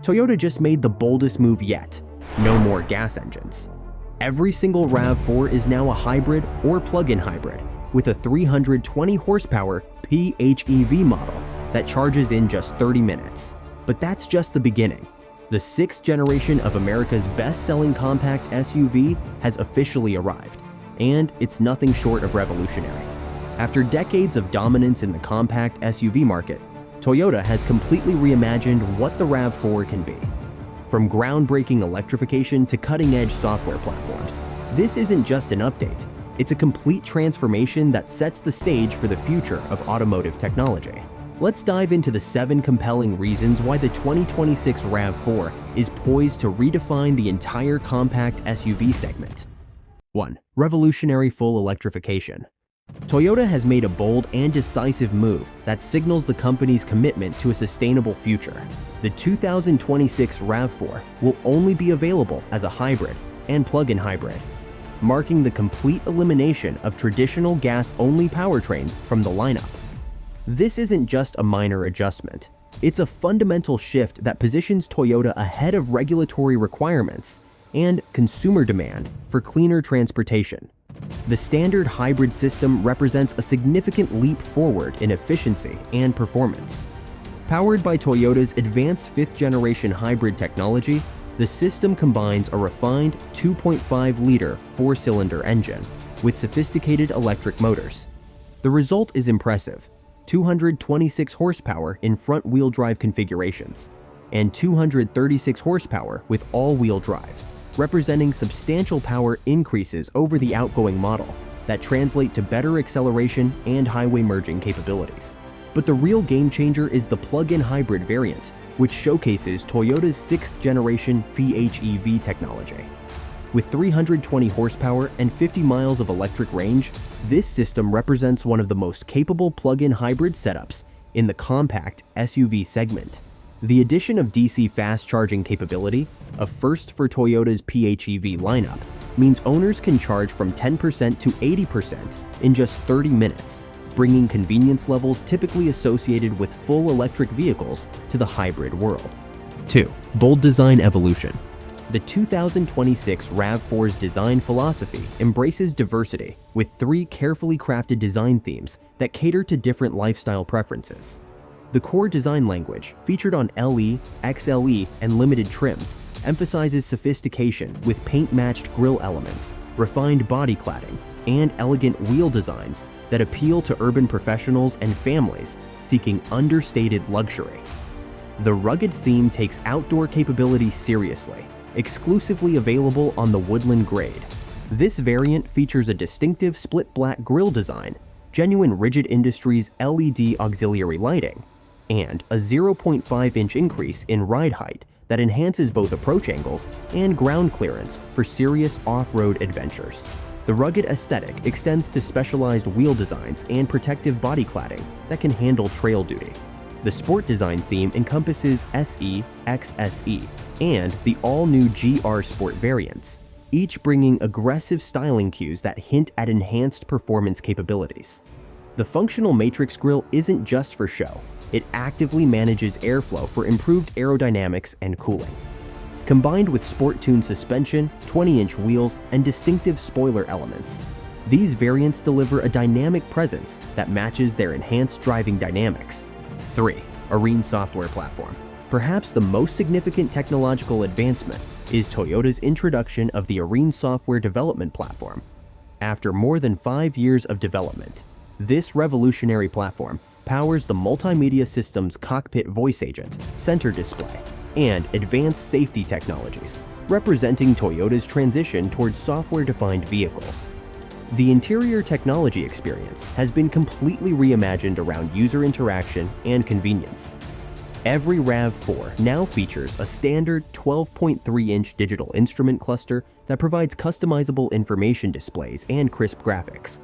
Toyota just made the boldest move yet: no more gas engines. Every single RAV4 is now a hybrid or plug-in hybrid with a 320 horsepower PHEV model that charges in just 30 minutes. But that's just the beginning. The 6th generation of America's best-selling compact SUV has officially arrived, and it's nothing short of revolutionary. After decades of dominance in the compact SUV market, Toyota has completely reimagined what the RAV4 can be. From groundbreaking electrification to cutting-edge software platforms, this isn't just an update, it's a complete transformation that sets the stage for the future of automotive technology. Let's dive into the 7 compelling reasons why the 2026 RAV4 is poised to redefine the entire compact SUV segment. 1. Revolutionary full electrification. Toyota has made a bold and decisive move that signals the company's commitment to a sustainable future. The 2026 RAV4 will only be available as a hybrid and plug-in hybrid, marking the complete elimination of traditional gas-only powertrains from the lineup. This isn't just a minor adjustment. It's a fundamental shift that positions Toyota ahead of regulatory requirements and consumer demand for cleaner transportation. The standard hybrid system represents a significant leap forward in efficiency and performance. Powered by Toyota's advanced 5th-generation hybrid technology, the system combines a refined 2.5-liter 4-cylinder engine with sophisticated electric motors. The result is impressive: 226 horsepower in front-wheel drive configurations and 236 horsepower with all-wheel drive, representing substantial power increases over the outgoing model that translate to better acceleration and highway merging capabilities. But the real game changer is the plug-in hybrid variant, which showcases Toyota's 6th-generation PHEV technology. With 320 horsepower and 50 miles of electric range, this system represents one of the most capable plug-in hybrid setups in the compact SUV segment. The addition of DC fast charging capability, a first for Toyota's PHEV lineup, means owners can charge from 10% to 80% in just 30 minutes, bringing convenience levels typically associated with full electric vehicles to the hybrid world. 2. Bold design evolution. The 2026 RAV4's design philosophy embraces diversity with 3 carefully crafted design themes that cater to different lifestyle preferences. The core design language, featured on LE, XLE, and limited trims, emphasizes sophistication with paint-matched grille elements, refined body cladding, and elegant wheel designs that appeal to urban professionals and families seeking understated luxury. The rugged theme takes outdoor capabilities seriously, exclusively available on the Woodland Grade. This variant features a distinctive split black grille design, genuine Rigid Industries LED auxiliary lighting, and a 0.5-inch increase in ride height that enhances both approach angles and ground clearance for serious off-road adventures. The rugged aesthetic extends to specialized wheel designs and protective body cladding that can handle trail duty. The sport design theme encompasses SE, XSE, and the all-new GR Sport variants, each bringing aggressive styling cues that hint at enhanced performance capabilities. The functional matrix grille isn't just for show, it actively manages airflow for improved aerodynamics and cooling. Combined with sport-tuned suspension, 20-inch wheels, and distinctive spoiler elements, these variants deliver a dynamic presence that matches their enhanced driving dynamics. 3. Arene software platform. Perhaps the most significant technological advancement is Toyota's introduction of the Arene software development platform. After more than 5 years of development, this revolutionary platform powers the multimedia system's cockpit voice agent, center display, and advanced safety technologies, representing Toyota's transition towards software-defined vehicles. The interior technology experience has been completely reimagined around user interaction and convenience. Every RAV4 now features a standard 12.3-inch digital instrument cluster that provides customizable information displays and crisp graphics.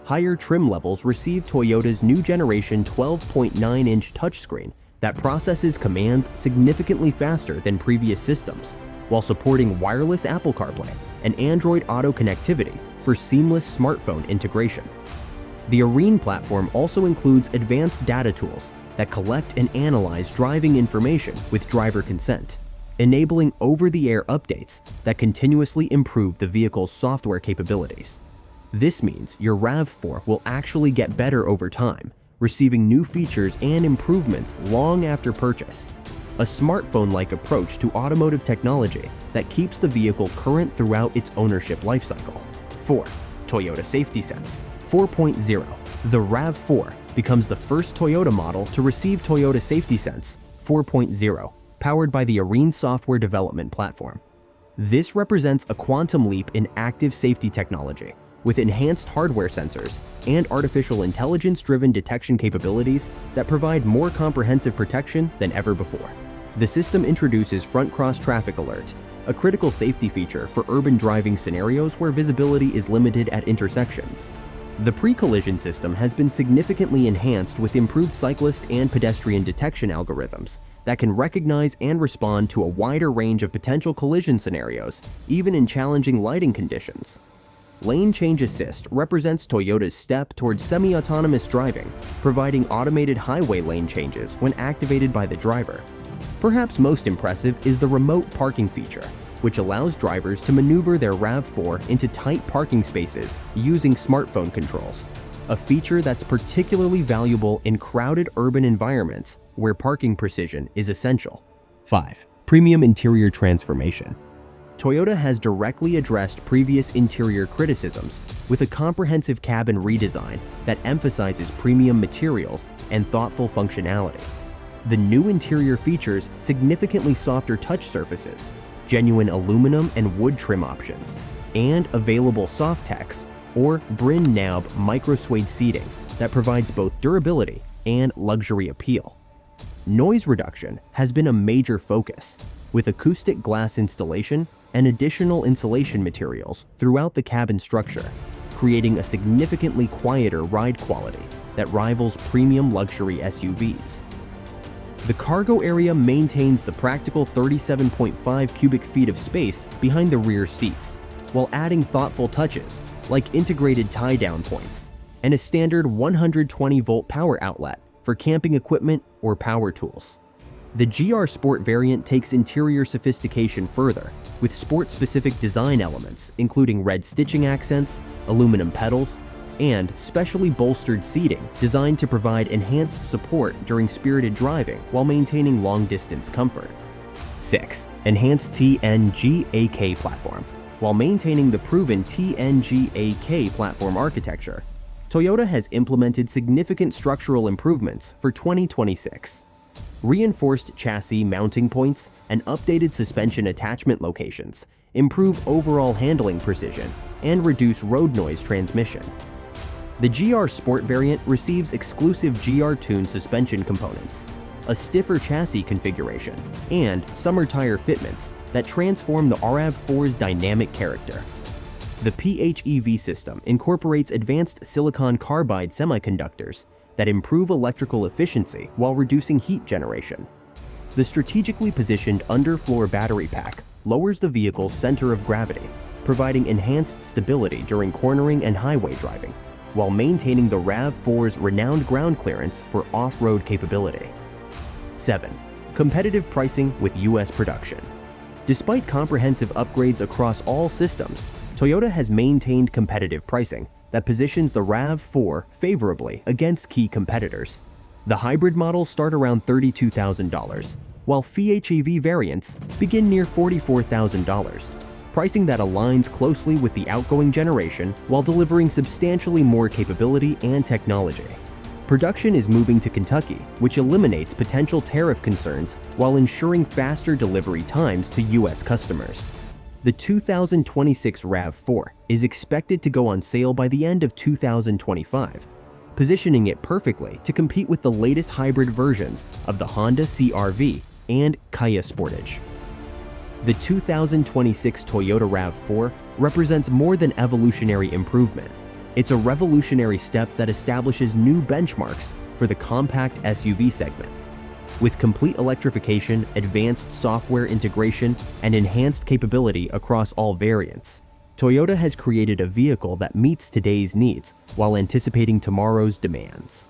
Higher trim levels receive Toyota's new generation 12.9-inch touchscreen that processes commands significantly faster than previous systems, while supporting wireless Apple CarPlay and Android Auto connectivity for seamless smartphone integration. The Arene platform also includes advanced data tools that collect and analyze driving information with driver consent, enabling over-the-air updates that continuously improve the vehicle's software capabilities. This means your RAV4 will actually get better over time, receiving new features and improvements long after purchase. A smartphone-like approach to automotive technology that keeps the vehicle current throughout its ownership lifecycle. 4. Toyota Safety Sense 4.0. The RAV4 becomes the first Toyota model to receive Toyota Safety Sense 4.0, powered by the Arene software development platform. This represents a quantum leap in active safety technology, with enhanced hardware sensors and artificial intelligence-driven detection capabilities that provide more comprehensive protection than ever before. The system introduces front cross traffic alert, a critical safety feature for urban driving scenarios where visibility is limited at intersections. The pre-collision system has been significantly enhanced with improved cyclist and pedestrian detection algorithms that can recognize and respond to a wider range of potential collision scenarios, even in challenging lighting conditions. Lane Change Assist represents Toyota's step towards semi-autonomous driving, providing automated highway lane changes when activated by the driver. Perhaps most impressive is the remote parking feature, which allows drivers to maneuver their RAV4 into tight parking spaces using smartphone controls, a feature that's particularly valuable in crowded urban environments where parking precision is essential. 5. Premium interior transformation. Toyota has directly addressed previous interior criticisms with a comprehensive cabin redesign that emphasizes premium materials and thoughtful functionality. The new interior features significantly softer touch surfaces, genuine aluminum and wood trim options, and available Softex or Brin Naub micro-suede seating that provides both durability and luxury appeal. Noise reduction has been a major focus, with acoustic glass installation and additional insulation materials throughout the cabin structure, creating a significantly quieter ride quality that rivals premium luxury SUVs. The cargo area maintains the practical 37.5 cubic feet of space behind the rear seats, while adding thoughtful touches like integrated tie-down points and a standard 120-volt power outlet for camping equipment or power tools. The GR Sport variant takes interior sophistication further, with sport-specific design elements including red stitching accents, aluminum pedals, and specially bolstered seating designed to provide enhanced support during spirited driving while maintaining long-distance comfort. 6. Enhanced TNGA-K platform. While maintaining the proven TNGA-K platform architecture, Toyota has implemented significant structural improvements for 2026. Reinforced chassis mounting points and updated suspension attachment locations improve overall handling precision and reduce road noise transmission. The GR Sport variant receives exclusive GR-tuned suspension components, a stiffer chassis configuration, and summer tire fitments that transform the RAV4's dynamic character. The PHEV system incorporates advanced silicon carbide semiconductors that improve electrical efficiency while reducing heat generation. The strategically positioned underfloor battery pack lowers the vehicle's center of gravity, providing enhanced stability during cornering and highway driving, while maintaining the RAV4's renowned ground clearance for off-road capability. 7. Competitive pricing with US production. Despite comprehensive upgrades across all systems, Toyota has maintained competitive pricing that positions the RAV4 favorably against key competitors. The hybrid models start around $32,000, while PHEV variants begin near $44,000, pricing that aligns closely with the outgoing generation while delivering substantially more capability and technology. Production is moving to Kentucky, which eliminates potential tariff concerns while ensuring faster delivery times to US customers. The 2026 RAV4 is expected to go on sale by the end of 2025, positioning it perfectly to compete with the latest hybrid versions of the Honda CR-V and Kia Sportage. The 2026 Toyota RAV4 represents more than evolutionary improvement. It's a revolutionary step that establishes new benchmarks for the compact SUV segment. With complete electrification, advanced software integration, and enhanced capability across all variants, Toyota has created a vehicle that meets today's needs while anticipating tomorrow's demands.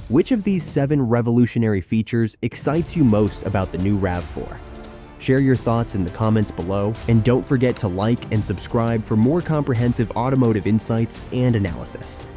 Which of these 7 revolutionary features excites you most about the new RAV4? Share your thoughts in the comments below, and don't forget to like and subscribe for more comprehensive automotive insights and analysis.